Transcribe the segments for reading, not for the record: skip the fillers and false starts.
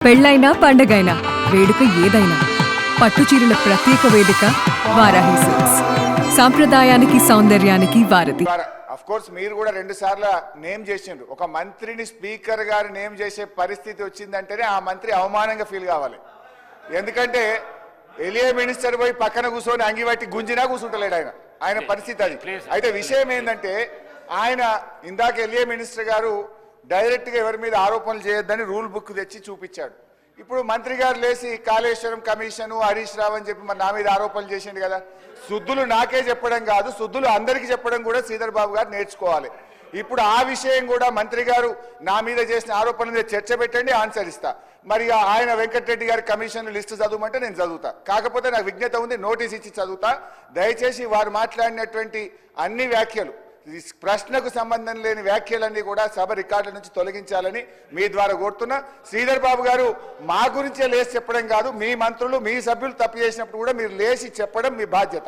పెళ్ళైనా పండగైనా వేడుక ఏదైనా పట్టుచీరల ప్రత్యేక వేదిక వారాహి సిల్క్స్. సాంప్రదాయానికి సౌందర్యానికి వారధి. అఫ్ కోర్స్ మీరు కూడా 2 సార్లు నేమ్ చేసిండ్రు. ఒక మంత్రిని స్పీకర్ గారు నేమ్ చేసే పరిస్థితి వచ్చిందంటేనే ఆ మంత్రి అవమానంగా ఫీల్ కావాలి. ఎందుకంటే ఎలియా మినిస్టర్ పోయి పక్కన కూర్చొని అంగిబట్టి గుంజినా కూర్చుంటలేడు ఆయన పరిస్థితి అది. అయితే విషయం ఏంటంటే ఆయన ఇందాక ఎలియా మినిస్టర్ గారు డైరెక్ట్గా ఎవరి మీద ఆరోపణలు చేయొద్దని రూల్ బుక్ తెచ్చి చూపించాడు. ఇప్పుడు మంత్రి గారు లేచి కాళేశ్వరం కమిషను హరీష్ రావు అని చెప్పి మరి నా మీద ఆరోపణలు చేసిండు కదా. శుద్ధులు నాకే చెప్పడం కాదు, శుద్ధులు అందరికీ చెప్పడం కూడా శ్రీధర్ బాబు గారు నేర్చుకోవాలి. ఇప్పుడు ఆ విషయం కూడా మంత్రి గారు నా మీద చేసిన ఆరోపణల మీద చర్చ పెట్టండి, ఆన్సర్ ఇస్తా. మరి ఆయన వెంకటరెడ్డి గారి కమిషన్ లిస్టు చదవమంటే నేను చదువుతా. కాకపోతే నాకు విజ్ఞత ఉంది, నోటీస్ ఇచ్చి చదువుతా. దయచేసి వారు మాట్లాడినటువంటి అన్ని వ్యాఖ్యలు, ప్రశ్నకు సంబంధం లేని వ్యాఖ్యలన్నీ కూడా సభ రికార్డుల నుంచి తొలగించాలని మీ ద్వారా కోరుతున్నా. శ్రీధర్ బాబు గారు మా గురించే లేచి చెప్పడం కాదు, మీ మంత్రులు మీ సభ్యులు తప్పు చేసినప్పుడు కూడా మీరు లేచి చెప్పడం మీ బాధ్యత.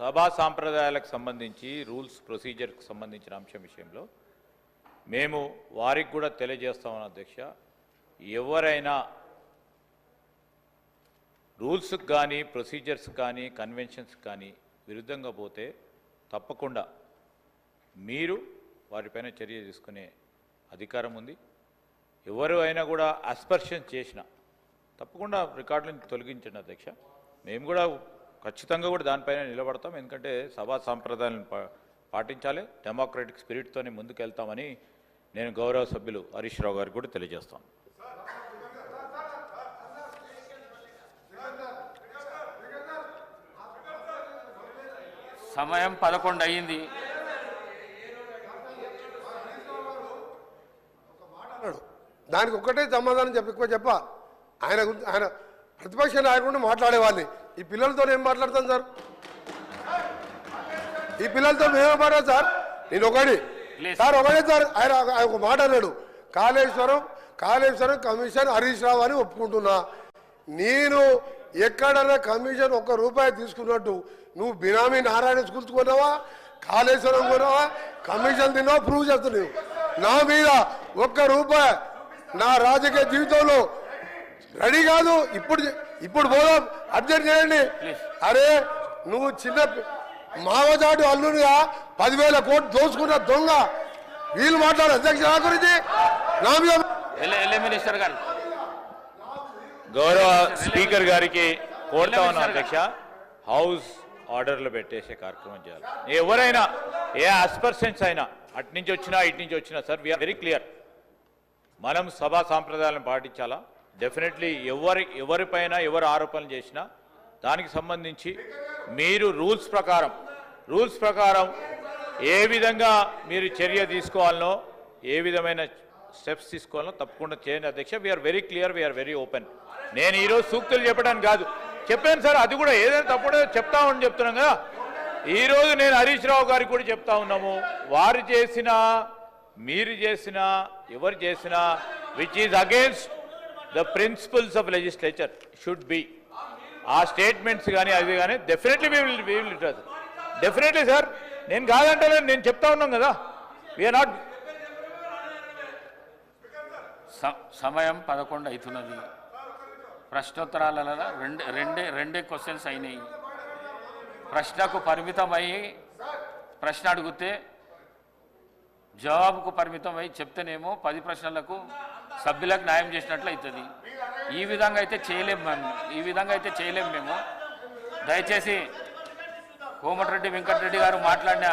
సభా సాంప్రదాయాలకు సంబంధించి రూల్స్ ప్రొసీజర్కి సంబంధించిన అంశం విషయంలో మేము వారికి కూడా తెలియజేస్తామని అధ్యక్ష, ఎవరైనా రూల్స్కి కానీ ప్రొసీజర్స్ కానీ కన్వెన్షన్స్ కానీ విరుద్ధంగా పోతే తప్పకుండా మీరు వారిపైన చర్య తీసుకునే అధికారం ఉంది. ఎవరు అయినా కూడా అస్పర్షన్ చేసినా తప్పకుండా రికార్డులను తొలగించండి అధ్యక్ష. మేము కూడా ఖచ్చితంగా కూడా దానిపైన నిలబడతాం. ఎందుకంటే సభా సాంప్రదాయాలను పాటించాలి, డెమోక్రటిక్ స్పిరిట్తోనే ముందుకెళ్తామని నేను గౌరవ సభ్యులు హరీష్ రావు గారికి కూడా తెలియజేస్తాను. సమయం 11 అయ్యింది. దానికి ఒక్కటే సమాధానం చెప్ప ఆయన ప్రతిపక్ష నాయకుడిని మాట్లాడేవాళ్ళని. ఈ పిల్లలతో ఏం మాట్లాడతాం సార్? ఈ పిల్లలతో మేమే మాట్లాడాం సార్. నేను ఒకటే సార్ ఆయన ఒక మాట అన్నాడు, కాళేశ్వరం కమిషన్ హరీష్ రావు అని ఒప్పుకుంటున్నా. నేను ఎక్కడన్నా కమిషన్ ₹1 తీసుకున్నట్టు నువ్వు బినామీ నారాయణ స్కూల్స్ కొన్నావా, కాళేశ్వరం కొన్నావా, కమిషన్ తిన్నావా ప్రూవ్ చేస్తున్నావు. నా మీద ₹1 నా రాజకీయ జీవితంలో రెడీ కాదు. ఇప్పుడు పోదాం, అర్జెంట్ చేయండి. అరే నువ్వు చిన్న మావజాటు అల్లునిగా 10,000 కోట్లు దోచుకున్న దొంగ. వీళ్ళు మాట్లాడు అధ్యక్ష నా గురించి నా మీద. గౌరవ స్పీకర్ గారికి కోరుతా ఉన్నా అధ్యక్ష, హౌస్ ఆర్డర్లు పెట్టేసే కార్యక్రమం చేయాలి. ఎవరైనా ఏ అస్పర్షన్స్ అయినా అటు నుంచి వచ్చినా ఇటు నుంచి వచ్చినా సార్, వీఆర్ వెరీ క్లియర్. మనం సభా సాంప్రదాయాలను పాటించాలా. డెఫినెట్లీ ఎవరిపైన ఎవరు ఆరోపణలు చేసినా దానికి సంబంధించి మీరు రూల్స్ ప్రకారం ఏ విధంగా మీరు చర్య తీసుకోవాలనో, ఏ విధమైన స్టెప్స్ తీసుకోవాలనో తప్పకుండా చేయండి అధ్యక్ష. We are very clear, we are very open. నేను ఈరోజు సూక్తులు చెప్పడానికి కాదు, చెప్పాను సార్. అది కూడా ఏదైనా తప్పుడే చెప్తామని చెప్తున్నాం కదా. ఈరోజు నేను హరీష్ రావు గారికి కూడా చెప్తా ఉన్నాము, వారు చేసినా మీరు చేసినా ఎవరు చేసినా which is against the principles of legislature should be. ఆ స్టేట్మెంట్స్ కానీ అది కానీ definitely we will definitely sir. నేను కాదంటే నేను చెప్తా ఉన్నాం కదా. We are not. సమయం 11 అవుతున్నది. ప్రశ్నోత్తరాలలో రెండే క్వశ్చన్స్ అయినాయి. ప్రశ్నకు పరిమితమై ప్రశ్న అడిగితే జవాబుకు పరిమితమై చెప్తేనేమో 10 ప్రశ్నలకు సభ్యులకు న్యాయం చేసినట్లు అవుతుంది. ఈ విధంగా అయితే చేయలేము మేము. దయచేసి కోమటిరెడ్డి వెంకటరెడ్డి గారు మాట్లాడిన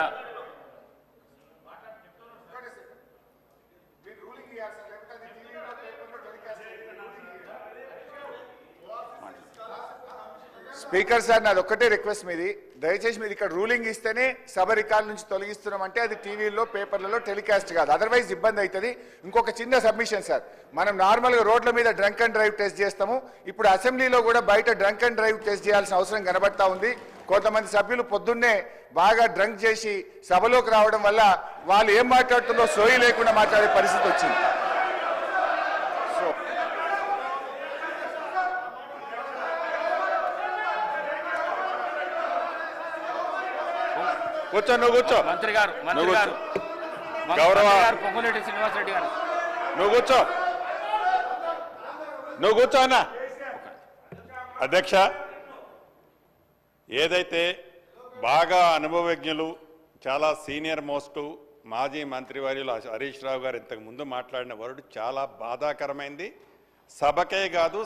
స్పీకర్ సార్, నాది ఒక్కటే రిక్వెస్ట్ మీది. దయచేసి మీరు ఇక్కడ రూలింగ్ ఇస్తేనే సభ రికార్డు నుంచి తొలగిస్తున్నామంటే అది టీవీలో పేపర్లలో టెలికాస్ట్ కాదు, అదర్వైజ్ ఇబ్బంది అవుతుంది. ఇంకొక చిన్న సబ్మిషన్ సార్, మనం నార్మల్గా రోడ్ల మీద డ్రంక్ అండ్ డ్రైవ్ టెస్ట్ చేస్తాము. ఇప్పుడు అసెంబ్లీలో కూడా బయట డ్రంక్ అండ్ డ్రైవ్ టెస్ట్ చేయాల్సిన అవసరం కనబడతా ఉంది. కొంతమంది సభ్యులు పొద్దున్నే బాగా డ్రంక్ చేసి సభలోకి రావడం వల్ల వాళ్ళు ఏం మాట్లాడుతుందో సోయి లేకుండా మాట్లాడే పరిస్థితి వచ్చింది. కూర్చో నువ్వు కూర్చో మంత్రి గారు గౌరవ పొంగులేటి శ్రీనివాసరెడ్డి గారు నువ్వు కూర్చో అన్న. అధ్యక్ష, ఏదైతే బాగా అనుభవజ్ఞులు చాలా సీనియర్ మోస్ట్ మాజీ మంత్రివర్యులు హరీష్ రావు గారు ఇంతకు ముందు మాట్లాడిన వర్డ్ చాలా బాధాకరమైంది. సభకే కాదు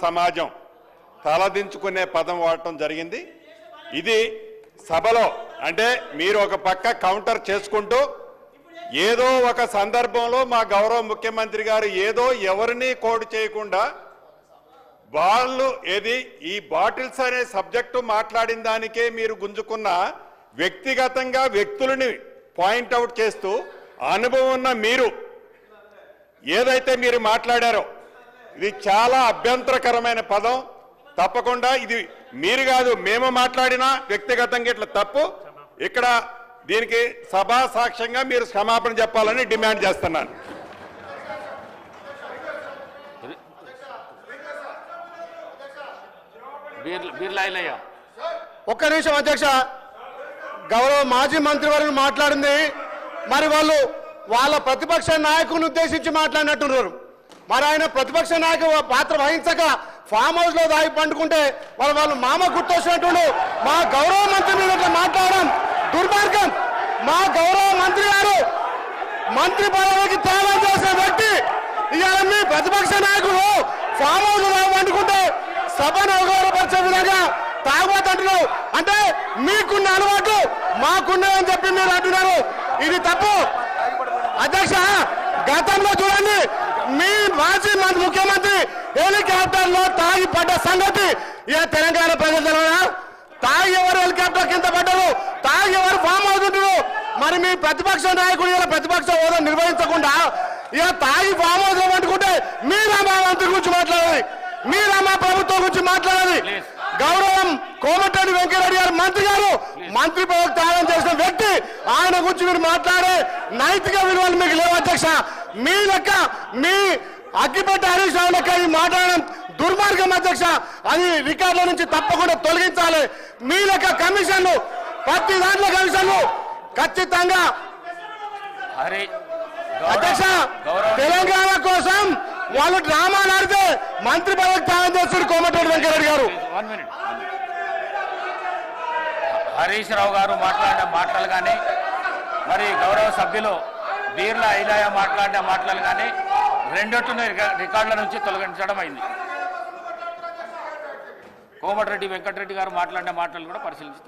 సమాజం తలదించుకునే పదం వాడటం జరిగింది. ఇది సభలో అంటే మీరు ఒక పక్క కౌంటర్ చేసుకుంటూ ఏదో ఒక సందర్భంలో మా గౌరవ ముఖ్యమంత్రి గారు ఏదో ఎవరిని కోడ్ చేయకుండా వాళ్ళు ఈ బాటిల్స్ అనే సబ్జెక్టు మాట్లాడిన దానికే మీరు గుంజుకున్న వ్యక్తిగతంగా వ్యక్తులని పాయింట్అవుట్ చేస్తూ అనుభవం ఉన్న మీరు ఏదైతే మీరు మాట్లాడారో ఇది చాలా అభ్యంతరకరమైన పదం. తప్పకుండా ఇది మీరు కాదు మేము మాట్లాడినా వ్యక్తిగతంగా ఇట్లా తప్పు. ఇక్కడ దీనికి సభా సాక్ష్యంగా మీరు క్షమాపణ చెప్పాలని డిమాండ్ చేస్తున్నాను. ఒక్క నిమిషం అధ్యక్ష, గౌరవ మాజీ మంత్రివర్యులు మాట్లాడింది మరి వాళ్ళ ప్రతిపక్ష నాయకుని ఉద్దేశించి మాట్లాడినట్టున్నారు. మరి ఆయన ప్రతిపక్ష నాయకు పాత్ర వహించక ఫామ్ హౌస్ లో దాగి పండుకుంటే వాళ్ళు మామ గుర్తొచ్చినట్టు మా గౌరవ మంత్రి మీద మాట్లాడడం దుర్మార్గం. మా గౌరవ మంత్రి గారు మంత్రి పదవికి త్యాగం చేసే వ్యక్తి ఇవాళ మీ ప్రతిపక్ష నాయకుడు ఫామ్ హౌస్ లో పండుకుంటే సభను అవగౌరవపరిచే విధంగా తాగుబోతుంటున్నారు. అంటే మీకున్న అలవాటు మాకున్నాయని చెప్పి మీరు అంటున్నారు. ఇది తప్పు. అధ్యక్ష, గతంలో చూడండి మీ మాజీ ముఖ్యమంత్రి హెలికాప్టర్ లో తాగి పడ్డ సంగతి తెలంగాణ ప్రజలు తాగి ఎవరు హెలికాప్టర్ కింద పడ్డారు, తాగి ఎవరు ఫామ్ అవుతుంటారు. మరి మీ ప్రతిపక్ష నాయకుడు ఇలా ప్రతిపక్ష హోదా నిర్వహించకుండా తాగి ఫామ్ హౌస్ పట్టుకుంటే మీరా మా మంత్రి గురించి మాట్లాడాలి, మీరా మా ప్రభుత్వం గురించి మాట్లాడాలి. గౌరవం కోమటిరెడ్డి వెంకటరెడ్డి గారు మంత్రి గారు మంత్రి పదవి త్యాగం చేసిన వ్యక్తి, ఆయన గురించి మీరు మాట్లాడే నైతిక విలువలు మీకు లేవు అధ్యక్ష. మీ లెక్క మీ అగ్గిపెట్టి హరీష్ రావు లెక్క ఈ మాట్లాడడం దుర్మార్గం అధ్యక్ష. అది రికార్డుల నుంచి తప్పకుండా తొలగించాలి. మీ లెక్క కమిషన్లు ప్రతి దాంట్లో కమిషన్లు ఖచ్చితంగా అధ్యక్ష తెలంగాణ కోసం వాళ్ళు డ్రామాలు ఆడితే మంత్రి పదవికి త్యాగం చేస్తారు కోమటిరెడ్డి వెంకటరెడ్డి గారు. హరీష్ రావు గారు మాట్లాడిన మాటలు కానీ మరి గౌరవ సభ్యులు బీర్ల ఐలయ్య మాట్లాడిన మాటలు కానీ రెండొట్టును రికార్డుల నుంచి తొలగించడం అయింది. కోమటిరెడ్డి వెంకటరెడ్డి గారు మాట్లాడిన మాటలు కూడా పరిశీలించి